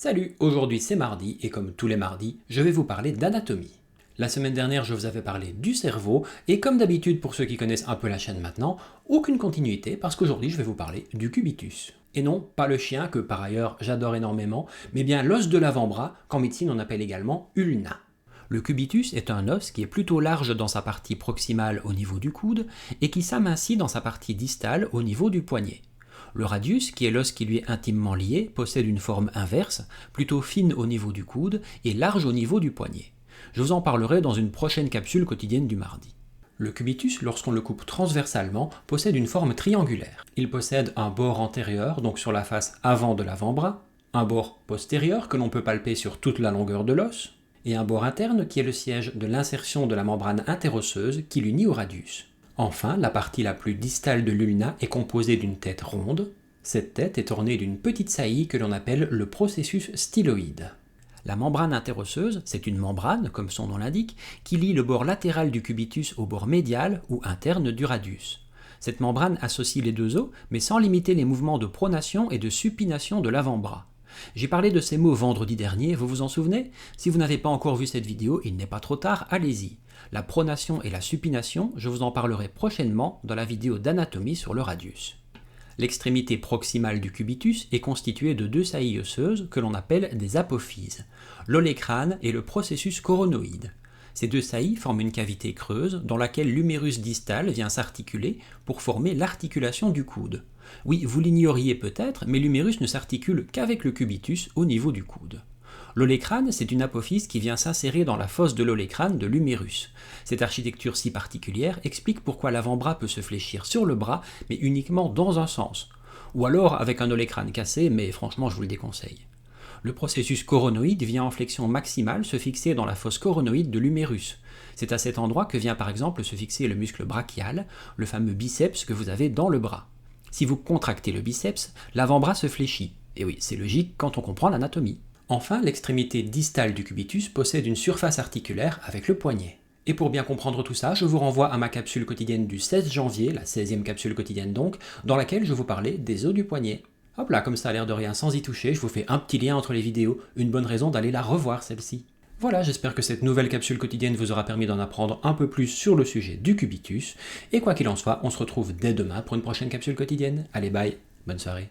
Salut, aujourd'hui c'est mardi et comme tous les mardis, je vais vous parler d'anatomie. La semaine dernière, je vous avais parlé du cerveau et comme d'habitude pour ceux qui connaissent un peu la chaîne maintenant, aucune continuité parce qu'aujourd'hui je vais vous parler du cubitus. Et non, pas le chien que par ailleurs j'adore énormément, mais bien l'os de l'avant-bras qu'en médecine on appelle également ulna. Le cubitus est un os qui est plutôt large dans sa partie proximale au niveau du coude et qui s'amincit dans sa partie distale au niveau du poignet. Le radius, qui est l'os qui lui est intimement lié, possède une forme inverse, plutôt fine au niveau du coude et large au niveau du poignet. Je vous en parlerai dans une prochaine capsule quotidienne du mardi. Le cubitus, lorsqu'on le coupe transversalement, possède une forme triangulaire. Il possède un bord antérieur, donc sur la face avant de l'avant-bras, un bord postérieur que l'on peut palper sur toute la longueur de l'os, et un bord interne qui est le siège de l'insertion de la membrane interosseuse qui l'unit au radius. Enfin, la partie la plus distale de l'ulna est composée d'une tête ronde. Cette tête est ornée d'une petite saillie que l'on appelle le processus styloïde. La membrane interosseuse, c'est une membrane, comme son nom l'indique, qui lie le bord latéral du cubitus au bord médial ou interne du radius. Cette membrane associe les deux os, mais sans limiter les mouvements de pronation et de supination de l'avant-bras. J'ai parlé de ces mots vendredi dernier, vous vous en souvenez? Si vous n'avez pas encore vu cette vidéo, il n'est pas trop tard, allez-y. La pronation et la supination, je vous en parlerai prochainement dans la vidéo d'anatomie sur le radius. L'extrémité proximale du cubitus est constituée de deux saillies osseuses que l'on appelle des apophyses, l'olécrane et le processus coronoïde. Ces deux saillies forment une cavité creuse dans laquelle l'humérus distal vient s'articuler pour former l'articulation du coude. Oui, vous l'ignoriez peut-être, mais l'humérus ne s'articule qu'avec le cubitus au niveau du coude. L'olécrane, c'est une apophyse qui vient s'insérer dans la fosse de l'olécrane de l'humérus. Cette architecture si particulière explique pourquoi l'avant-bras peut se fléchir sur le bras, mais uniquement dans un sens. Ou alors avec un olécrane cassé, mais franchement je vous le déconseille. Le processus coronoïde vient en flexion maximale se fixer dans la fosse coronoïde de l'humérus. C'est à cet endroit que vient par exemple se fixer le muscle brachial, le fameux biceps que vous avez dans le bras. Si vous contractez le biceps, l'avant-bras se fléchit. Et oui, c'est logique quand on comprend l'anatomie. Enfin, l'extrémité distale du cubitus possède une surface articulaire avec le poignet. Et pour bien comprendre tout ça, je vous renvoie à ma capsule quotidienne du 16 janvier, la 16e capsule quotidienne donc, dans laquelle je vous parlais des os du poignet. Hop là, comme ça a l'air de rien sans y toucher, je vous fais un petit lien entre les vidéos, une bonne raison d'aller la revoir celle-ci. Voilà, j'espère que cette nouvelle capsule quotidienne vous aura permis d'en apprendre un peu plus sur le sujet du cubitus. Et quoi qu'il en soit, on se retrouve dès demain pour une prochaine capsule quotidienne. Allez, bye, bonne soirée.